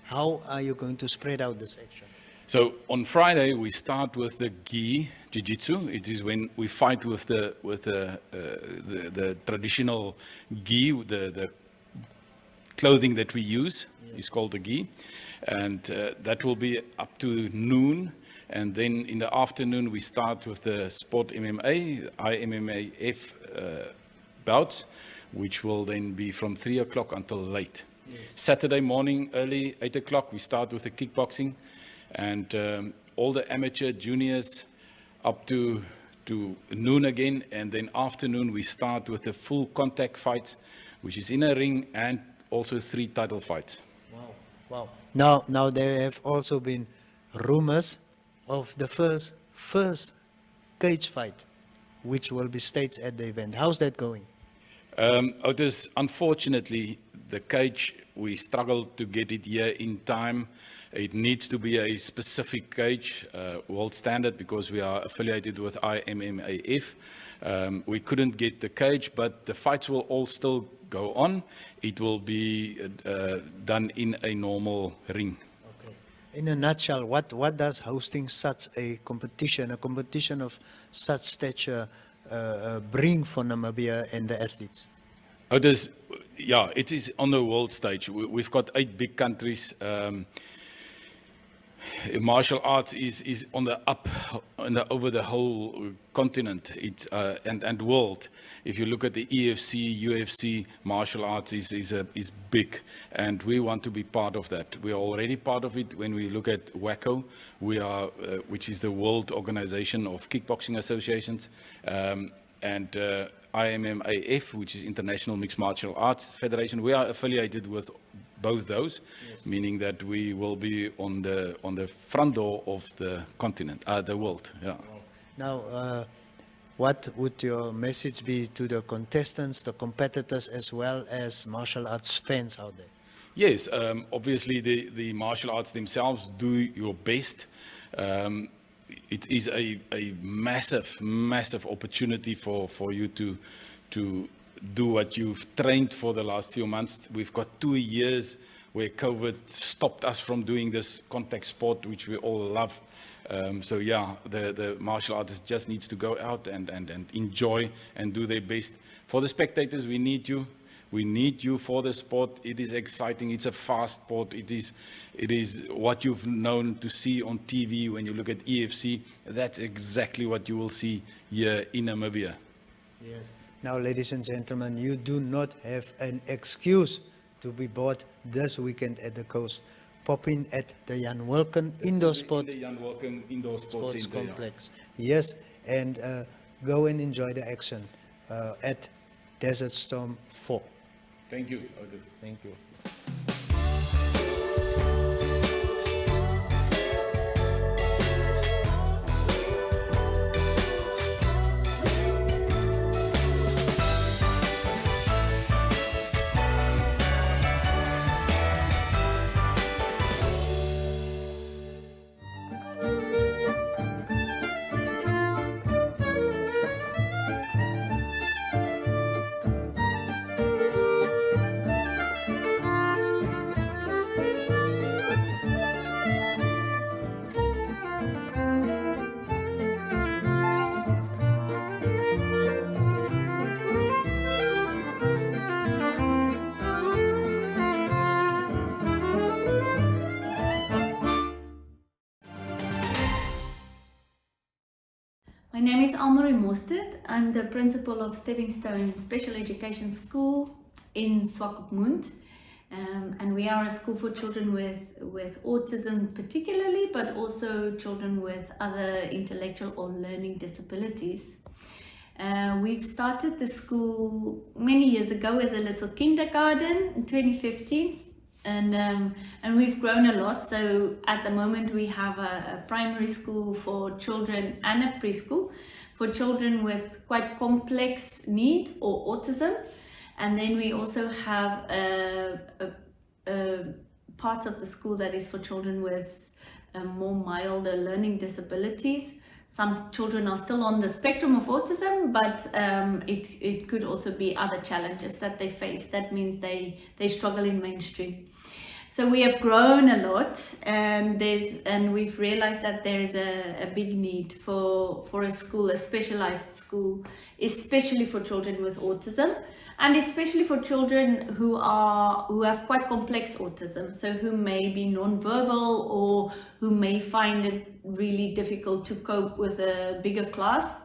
How are you going to spread out this action? So on Friday we start with the gi jiu-jitsu. It is when we fight with the traditional gi, the clothing that we use is called the gi, and that will be up to noon. And then in the afternoon we start with the sport MMA, IMMAF bouts, which will then be from 3 o'clock until late. Yes. Saturday morning, early 8 o'clock, we start with the kickboxing, and all the amateur juniors up to noon again, and then afternoon we start with the full contact fights, which is in a ring, and also 3 title fights. Wow. Now there have also been rumors of the first cage fight, which will be staged at the event. How's that going? Otis, unfortunately, the cage, we struggled to get it here in time. It needs to be a specific cage, world standard, because we are affiliated with IMMAF. We couldn't get the cage, but the fights will all still go on. It will be done in a normal ring. Okay. In a nutshell, what does hosting such a competition of such stature, bring for Namibia and the athletes? It is on the world stage. We've got 8 big countries. Martial arts is on the up over the whole continent and world. If you look at the EFC, UFC, martial arts is big, and we want to be part of that. We are already part of it. When we look at WACO, we are, which is the World Organization of Kickboxing Associations, and IMMAF, which is International Mixed Martial Arts Federation. We are affiliated with both those, yes. Meaning that we will be on the front door of the continent, the world. Yeah. Now, what would your message be to the contestants, the competitors, as well as martial arts fans out there? Yes, obviously the martial arts themselves, do your best. It is a massive opportunity for you to do what you've trained for the last few months. We've got 2 years where COVID stopped us from doing this contact sport, which we all love. So yeah, the martial artists just needs to go out and enjoy and do their best. For the spectators, we need you. We need you for the sport. It is exciting. It's a fast sport. It is what you've known to see on TV when you look at EFC. That's exactly what you will see here in Namibia. Yes. Now, ladies and gentlemen, you do not have an excuse to be bored this weekend at the coast. Pop in at the Jan Wilken Indoor Sports Complex. Yes, and go and enjoy the action at Desert Storm 4. Thank you, Otis. Thank you. My name is Almarie Mostert. I'm the principal of Stepping Stone Special Education School in Swakopmund. And we are a school for children with autism particularly, but also children with other intellectual or learning disabilities. We've started the school many years ago as a little kindergarten in 2015. And we've grown a lot. So at the moment we have a primary school for children and a preschool for children with quite complex needs or autism. And then we also have a part of the school that is for children with more milder learning disabilities. Some children are still on the spectrum of autism, but it could also be other challenges that they face. That means they struggle in mainstream. So we have grown a lot, and we've realized that there is a big need for a school, a specialized school, especially for children with autism, and especially for children who have quite complex autism, so who may be non-verbal or who may find it really difficult to cope with a bigger class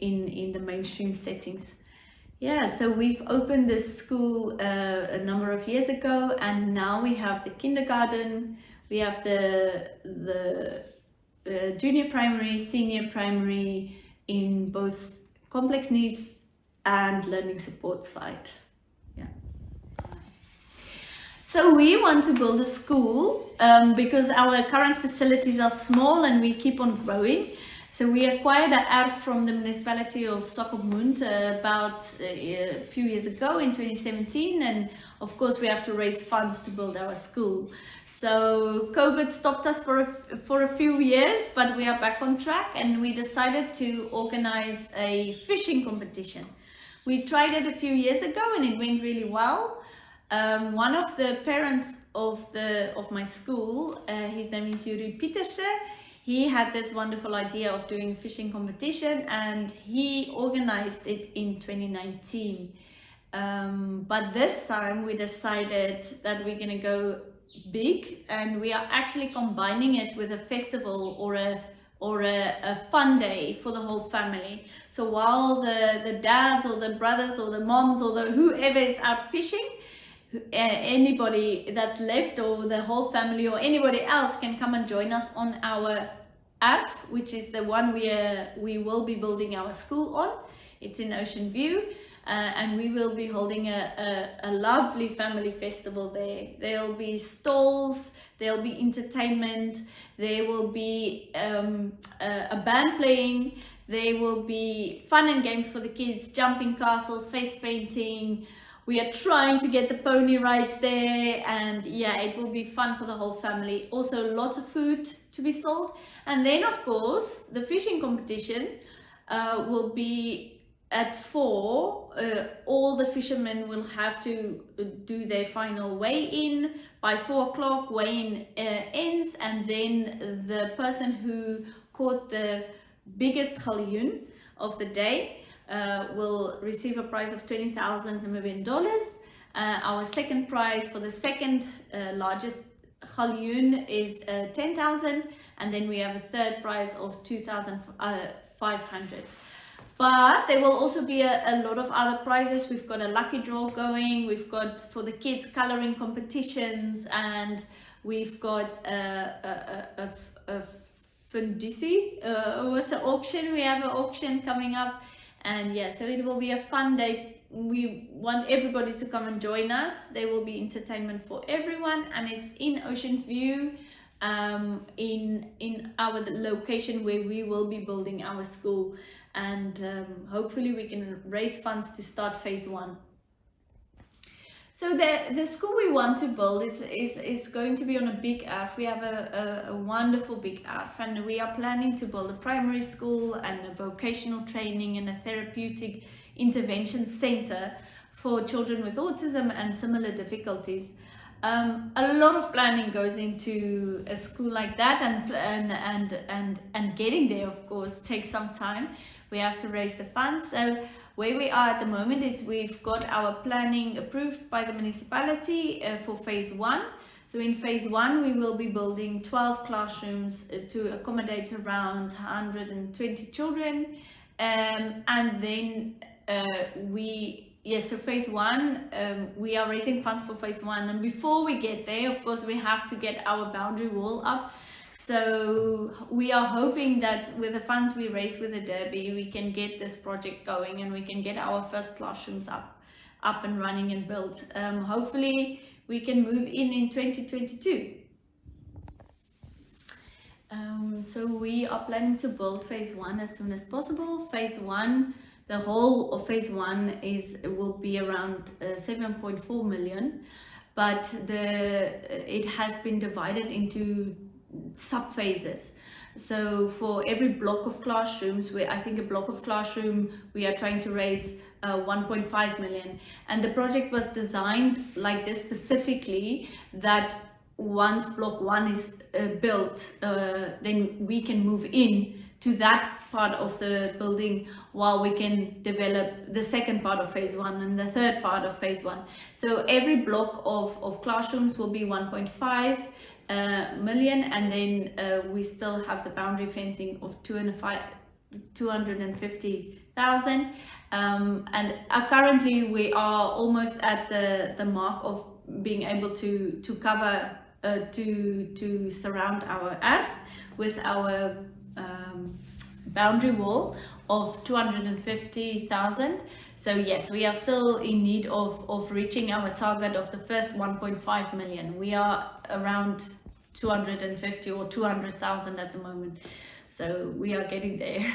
in the mainstream settings. Yeah, so we've opened this school a number of years ago, and now we have the kindergarten, we have the junior primary, senior primary in both complex needs and learning support side. Yeah. So we want to build a school because our current facilities are small and we keep on growing. So we acquired an erf from the municipality of Swakopmund about a few years ago in 2017, and of course we have to raise funds to build our school. So COVID stopped us for a few years, but we are back on track, and we decided to organize a fishing competition. We tried it a few years ago and it went really well. One of the parents of my school, his name is Yuri Pieterse. He had this wonderful idea of doing a fishing competition, and he organized it in 2019. But this time we decided that we're going to go big, and we are actually combining it with a festival or a fun day for the whole family. So while the dads or the brothers or the moms or whoever is out fishing, anybody that's left or the whole family or anybody else can come and join us on our erf, which is the one we will be building our school on. It's in Ocean View, and we will be holding a lovely family festival there. There'll be stalls, there'll be entertainment, there will be a band playing, there will be fun and games for the kids, jumping castles, face painting. We are trying to get the pony rides there, and yeah, it will be fun for the whole family. Also lots of food to be sold. And then of course the fishing competition will be at 4. All the fishermen will have to do their final weigh-in. By 4 o'clock weigh-in ends, and then the person who caught the biggest galjoen of the day will receive a prize of 20,000 Namibian dollars. Our second prize for the second largest galjoen is 10,000, and then we have a third prize of 2,500. But there will also be a lot of other prizes. We've got a lucky draw going, we've got for the kids coloring competitions, and we've got a fundusi, what's an auction? We have an auction coming up, and yeah, so it will be a fun day. We want everybody to come and join us. There will be entertainment for everyone, and it's in Ocean View, in our location where we will be building our school, and hopefully we can raise funds to start phase 1. So the school we want to build is going to be on a big erf. We have a wonderful big erf, and we are planning to build a primary school and a vocational training and a therapeutic intervention center for children with autism and similar difficulties. A lot of planning goes into a school like that, and getting there, of course, takes some time. We have to raise the funds. So where we are at the moment is we've got our planning approved by the municipality for phase 1. So in phase 1 we will be building 12 classrooms to accommodate around 120 children, and then so phase 1, we are raising funds for phase 1, and before we get there, of course, we have to get our boundary wall up. So we are hoping that with the funds we raise with the Derby, we can get this project going, and we can get our first classrooms up and running and built. Hopefully we can move in 2022. So we are planning to build phase 1 as soon as possible. Phase 1, the whole of phase 1 will be around 7.4 million, but it has been divided into sub phases. So for every block of classrooms, I think a block of classroom we are trying to raise 1.5 million. And the project was designed like this specifically, that once block 1 is built, then we can move in to that part of the building while we can develop the second part of phase 1 and the third part of phase 1. So every block of classrooms will be 1.5 million, and then we still have the boundary fencing of 250,000, and currently we are almost at the mark of being able to cover to surround our earth with our boundary wall of 250,000. So yes, we are still in need of reaching our target of the first 1.5 million. We are around 250 or 200,000 at the moment. So we are getting there.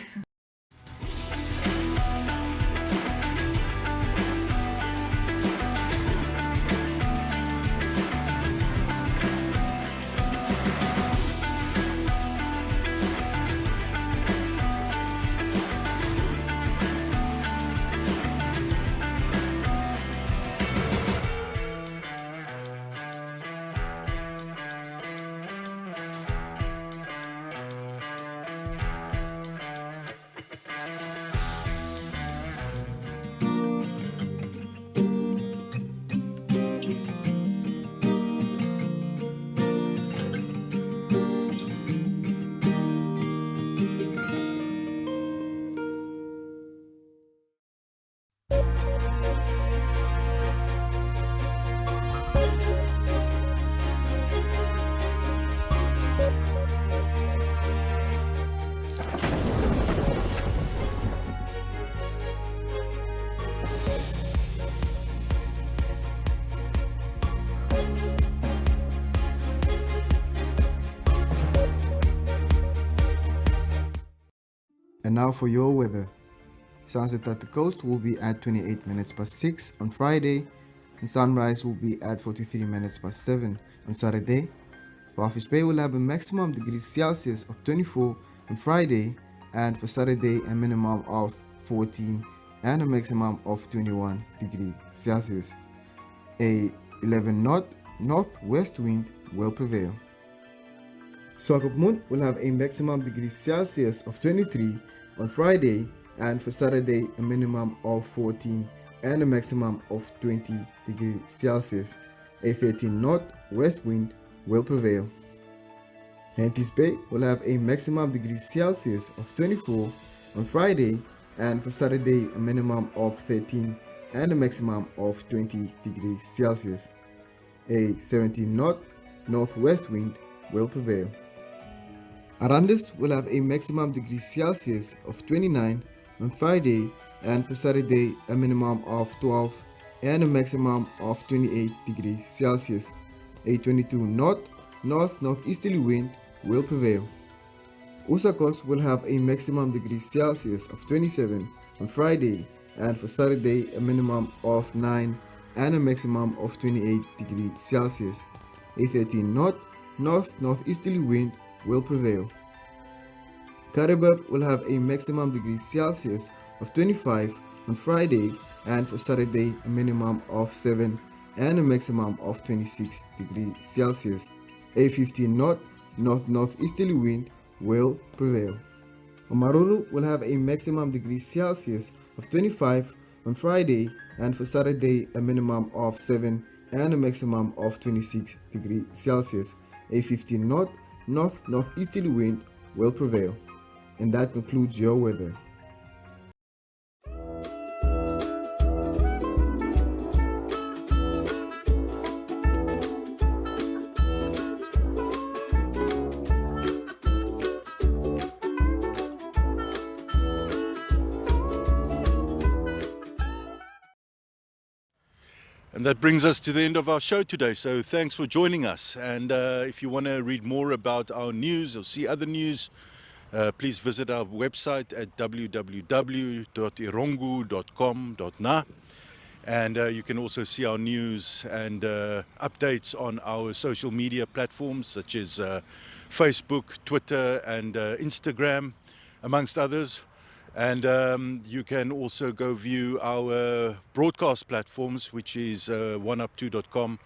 And now for your weather. Sunset at the coast will be at 28 minutes past 6 on Friday, and sunrise will be at 43 minutes past 7 on Saturday. For Office Bay will have a maximum degrees Celsius of 24 on Friday, and for Saturday a minimum of 14 and a maximum of 21 degrees Celsius. A 11 knot northwest wind will prevail. Swakopmund will have a maximum degrees Celsius of 23 on Friday, and for Saturday a minimum of 14 and a maximum of 20 degrees Celsius. A 13 knot west wind will prevail. Henties Bay will have a maximum degrees Celsius of 24 on Friday, and for Saturday a minimum of 13 and a maximum of 20 degrees Celsius. A 17 knot northwest wind will prevail. Arandis will have a maximum degrees Celsius of 29 on Friday, and for Saturday a minimum of 12 and a maximum of 28 degrees Celsius. A 22 knot northeasterly wind will prevail. Usakos will have a maximum degrees Celsius of 27 on Friday, and for Saturday a minimum of 9 and a maximum of 28 degrees Celsius. A 13 knot northeasterly wind will prevail. Karibab will have a maximum degrees Celsius of 25 on Friday, and for Saturday a minimum of 7 and a maximum of 26 degrees Celsius. A 15 knot northeasterly wind will prevail. Omaruru will have a maximum degrees Celsius of 25 on Friday, and for Saturday a minimum of 7 and a maximum of 26 degrees Celsius. A 15 knot northeasterly wind will prevail. And that concludes your weather. And that brings us to the end of our show today. So thanks for joining us. And if you want to read more about our news or see other news, please visit our website at www.erongo.com.na. And you can also see our news and updates on our social media platforms such as Facebook, Twitter and Instagram, amongst others. And you can also go view our broadcast platforms, which is 1up2.com,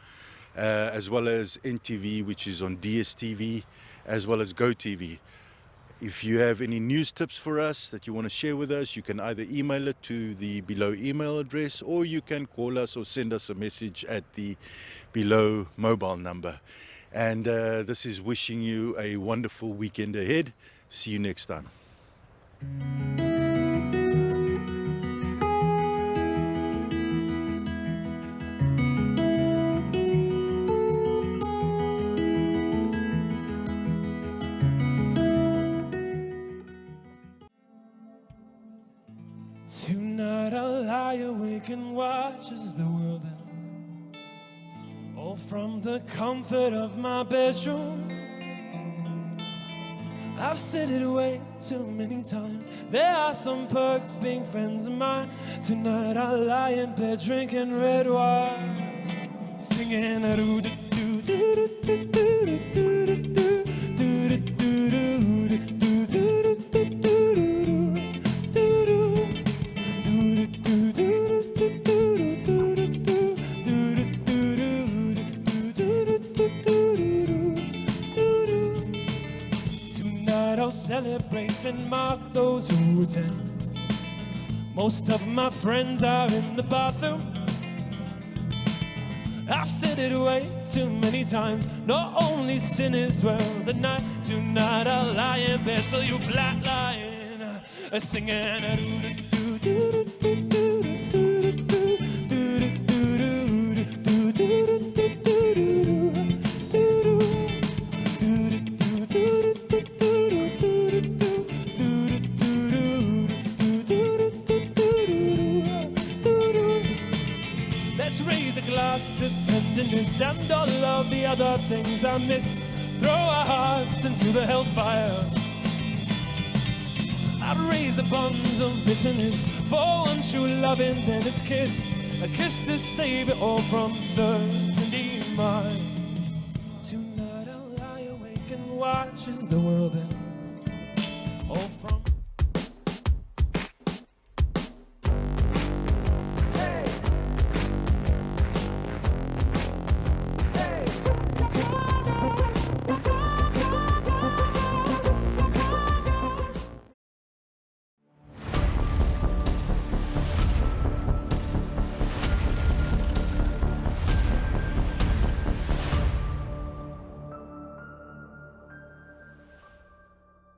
as well as NTV, which is on DSTV, as well as GoTV. If you have any news tips for us that you want to share with us, you can either email it to the below email address, or you can call us or send us a message at the below mobile number. And this is wishing you a wonderful weekend ahead. See you next time. Tonight I'll lie awake and watch as the world ends. All from the comfort of my bedroom. I've said it way too many times. There are some perks being friends of mine. Tonight I'll lie in bed drinking red wine, singing a doo doo doo doo doo doo doo doo doo. Celebrate and mark those who attend. Most of my friends are in the bathroom. I've said it way too many times. Not only sinners dwell the night. Tonight I'll lie in bed till you flatline, singing a doo doo doo doo doo. To tenderness and all of the other things I miss. Throw our hearts into the hellfire. I'd raise the bonds of bitterness for one true loving, then it's kiss. A kiss to save it all from certain demise. Tonight I'll lie awake and watch as the world ends. All from